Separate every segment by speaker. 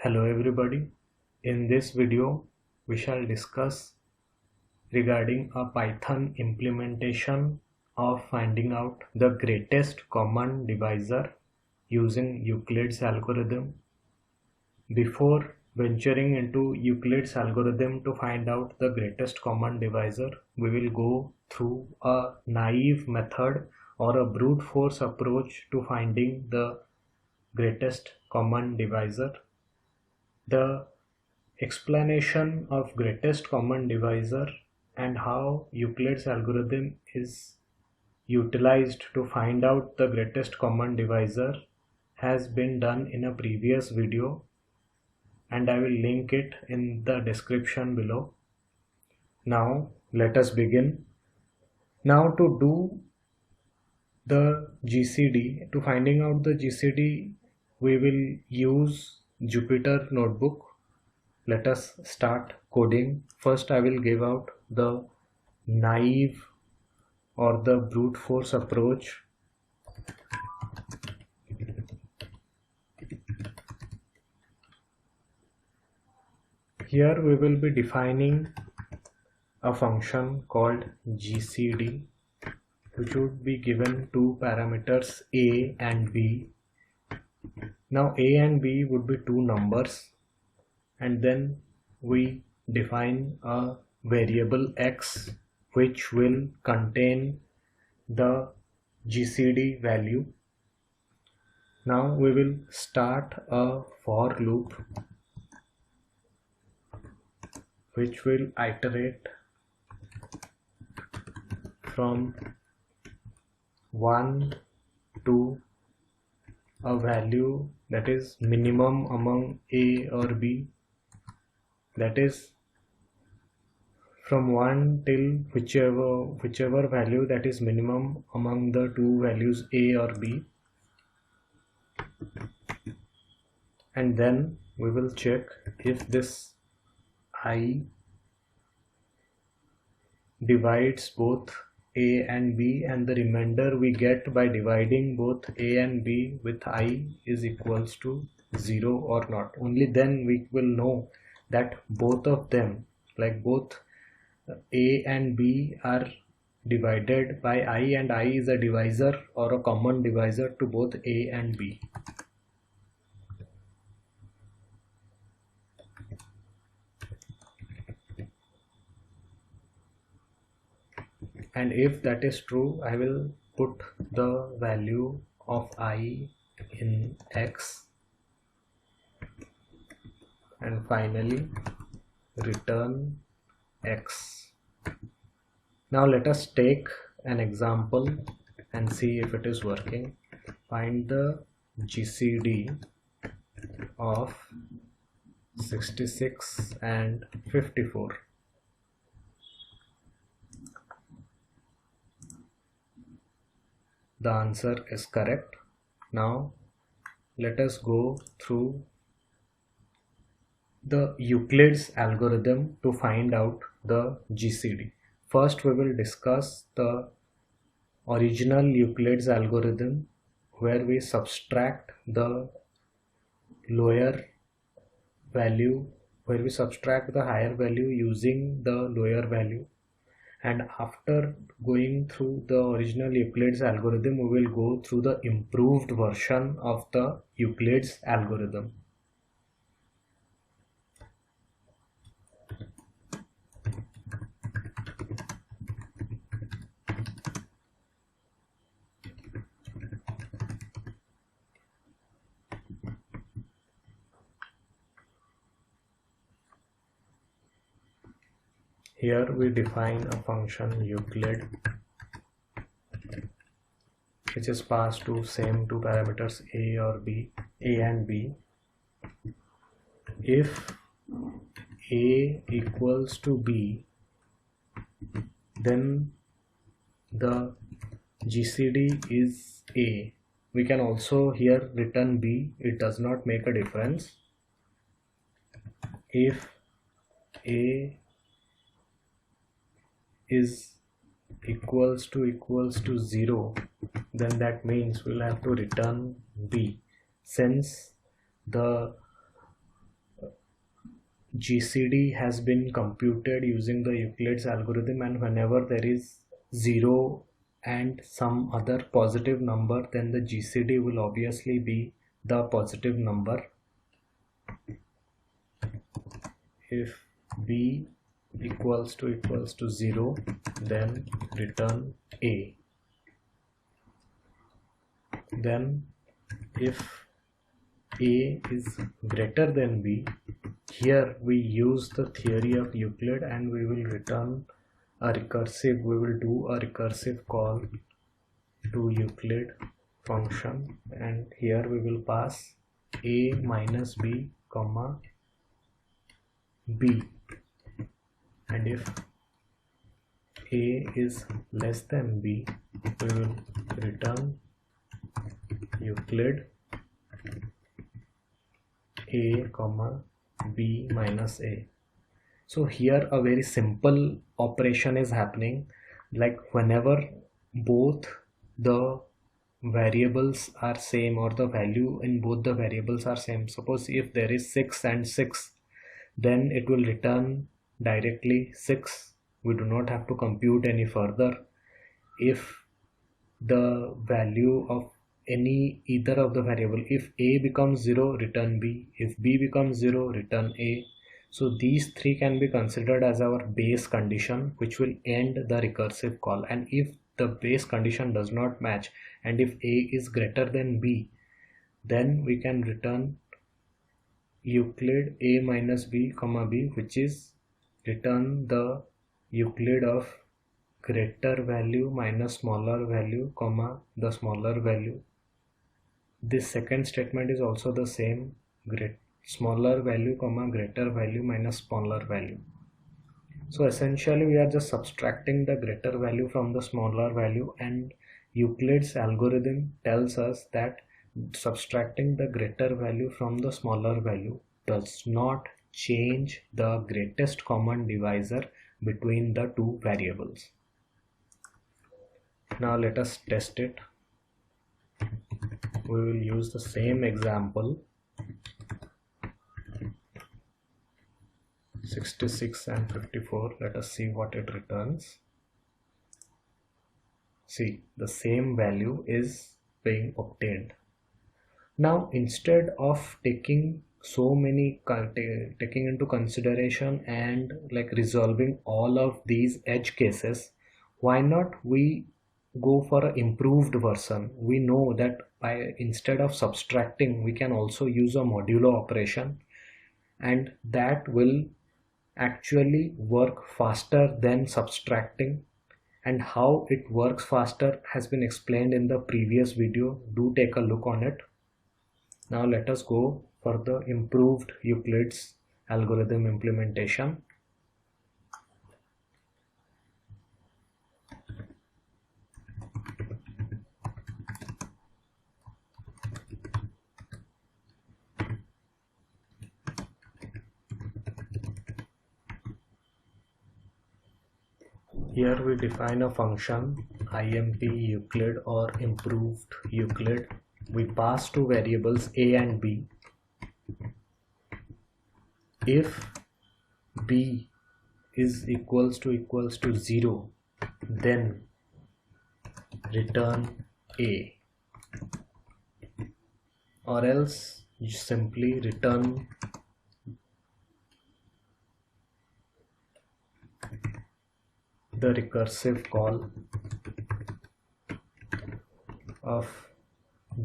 Speaker 1: Hello everybody. In this video we shall discuss regarding a Python implementation of finding out the greatest common divisor using Euclid's algorithm. Before venturing into Euclid's algorithm to find out the greatest common divisor, we will go through a naive method or a brute force approach to finding the greatest common divisor. The explanation of greatest common divisor and how Euclid's algorithm is utilized to find out the greatest common divisor has been done in a previous video, and I will link it in the description below. Now let us begin. Now to do the GCD, to finding out the GCD, we will use Jupyter Notebook. Let us start coding. First I will give out the naive or the brute force approach. Here we will be defining a function called GCD, which would be given two parameters a and b. Now a and b would be two numbers, and then we define a variable x which will contain the GCD value. Now we will start a for loop which will iterate from 1 to a value that is minimum among a or b, that is from 1 till whichever value that is minimum among the two values a or b, and then we will check if this I divides both a and b, and the remainder we get by dividing both a and b with I is equals to 0 or not. Only then we will know that both of them, like both a and b, are divided by I, and I is a divisor or a common divisor to both a and b. And if that is true, I will put the value of I in x, and finally return x. Now let us take an example and see if it is working. Find the GCD of 66 and 54. The answer is correct. Now let us go through the Euclid's algorithm to find out the GCD. First we will discuss the original Euclid's algorithm, where we subtract the lower value, where we subtract the higher value using the lower value. And after going through the original Euclid's algorithm, we will go through the improved version of the Euclid's algorithm. Here we define a function Euclid which is passed to same two parameters a or b, a and b. If a equals to b, then the GCD is a. We can also here return b, it does not make a difference. If a is equals to 0, then that means we'll have to return b, since the GCD has been computed using the Euclid's algorithm, and whenever there is 0 and some other positive number, then the GCD will obviously be the positive number. If B equals to 0, then return A. Then if A is greater than B, here we use the theory of Euclid and we will return a recursive, we will do a recursive call to Euclid function, and here we will pass A minus B comma B, and if A is less than B, we will return Euclid A comma B minus A. So here a very simple operation is happening, like whenever both the variables are same or the value in both the variables are same. Suppose if there is 6 and 6, then it will return directly 6. We do not have to compute any further. If the value of either of the variable, if A becomes 0, return B. If B becomes 0, return A. So these three can be considered as our base condition, which will end the recursive call. And if the base condition does not match, and if A is greater than B, then we can return Euclid A minus B comma B, which is return the Euclid of greater value minus smaller value comma the smaller value. This second statement is also the same, smaller value comma greater value minus smaller value. So essentially we are just subtracting the greater value from the smaller value, and Euclid's algorithm tells us that subtracting the greater value from the smaller value does not change the greatest common divisor between the two variables. Now let us test it. We will use the same example, 66 and 54. Let us see what it returns. See, the same value is being obtained. Now instead of taking taking into consideration and like resolving all of these edge cases, why not we go for an improved version? We know that instead of subtracting, we can also use a modulo operation, and that will actually work faster than subtracting. And how it works faster has been explained in the previous video. Do take a look on it. Now let us go for the improved Euclid's algorithm implementation. Here we define a function IMP Euclid or improved Euclid. We pass two variables A and B. If B is equals to 0, then return A, or else you simply return the recursive call of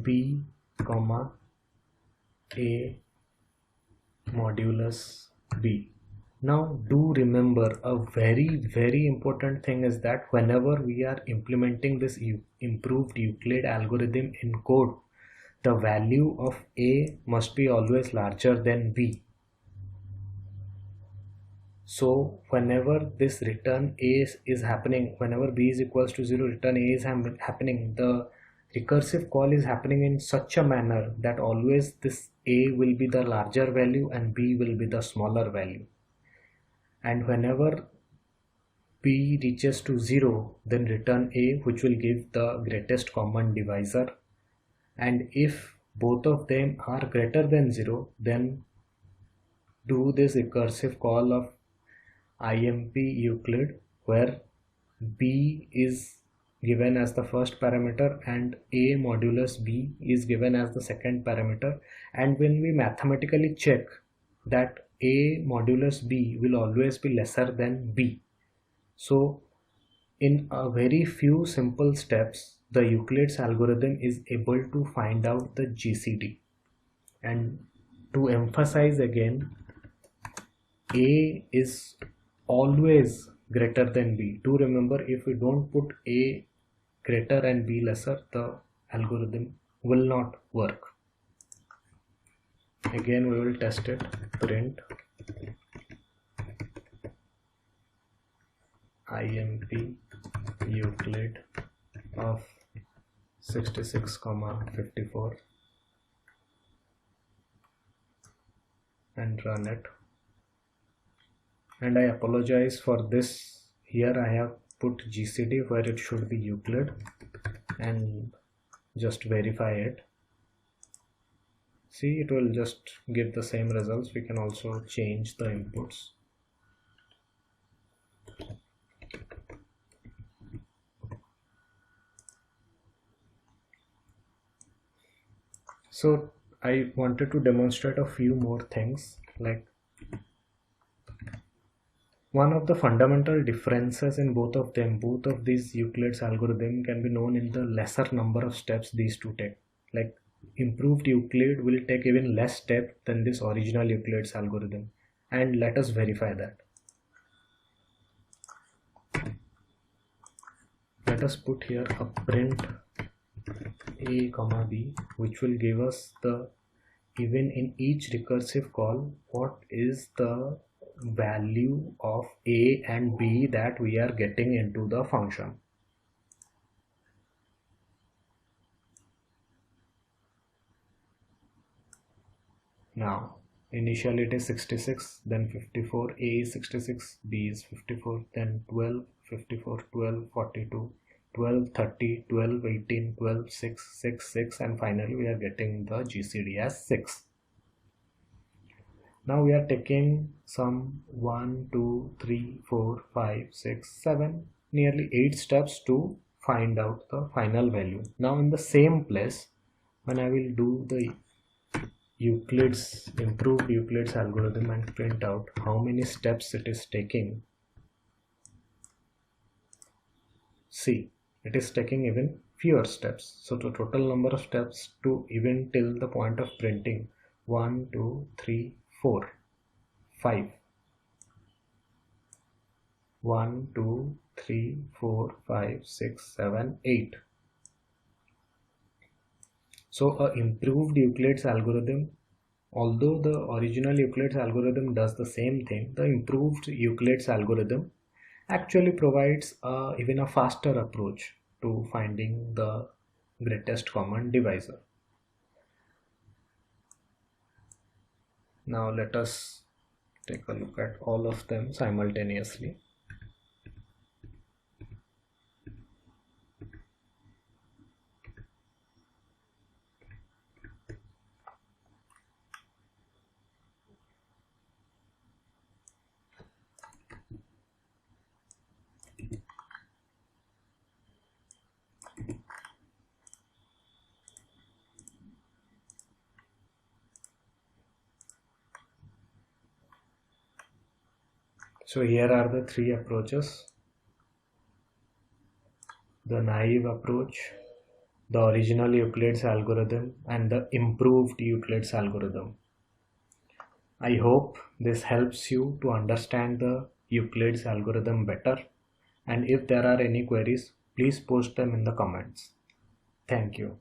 Speaker 1: B comma A modulus B. Now do remember a very important thing is that whenever we are implementing this improved Euclid algorithm in code, the value of A must be always larger than B. So whenever this return A is happening, whenever B is equals to 0, return A is happening, the recursive call is happening in such a manner that always this A will be the larger value and B will be the smaller value. And whenever B reaches to 0, then return A, which will give the greatest common divisor. And if both of them are greater than 0, then do this recursive call of IMP Euclid, where b is given as the first parameter and a modulus b is given as the second parameter, and when we mathematically check that a modulus b will always be lesser than b. So in a very few simple steps, the Euclid's algorithm is able to find out the GCD. And to emphasize again, a is always greater than b. Do remember, if we don't put a greater and b lesser, the algorithm will not work. Again we will test it. Print IMP Euclid of 66,54 and run it. And I apologize for this. Here I have put GCD where it should be Euclid, and just verify it. See, it will just give the same results. We can also change the inputs. So I wanted to demonstrate a few more things. Like, one of the fundamental differences in both of these Euclid's algorithm can be known in the lesser number of steps these two take. Like, improved Euclid will take even less steps than this original Euclid's algorithm, and let us verify that. Let us put here a print a comma b, which will give us the, even in each recursive call, what is the value of a and b that we are getting into the function. Now initially it is 66, then 54, a is 66, b is 54, then 12, 54, 12, 42, 12, 30, 12, 18, 12, 6, 6, 6, and finally we are getting the GCD as 6. Now we are taking some 1, 2, 3, 4, 5, 6, 7, nearly 8 steps to find out the final value. Now in the same place, when I will do the improved Euclid's algorithm and print out how many steps it is taking, see, it is taking even fewer steps. So the total number of steps to even till the point of printing 1, 2, 3, 4, 5. 1, 2, 3, 4, 5, 6, 7, 8. So a improved Euclid's algorithm, although the original Euclid's algorithm does the same thing, the improved Euclid's algorithm actually provides even a faster approach to finding the greatest common divisor. Now let us take a look at all of them simultaneously. So here are the three approaches: the naive approach, the original Euclid's algorithm, and the improved Euclid's algorithm. I hope this helps you to understand the Euclid's algorithm better, and if there are any queries, please post them in the comments. Thank you.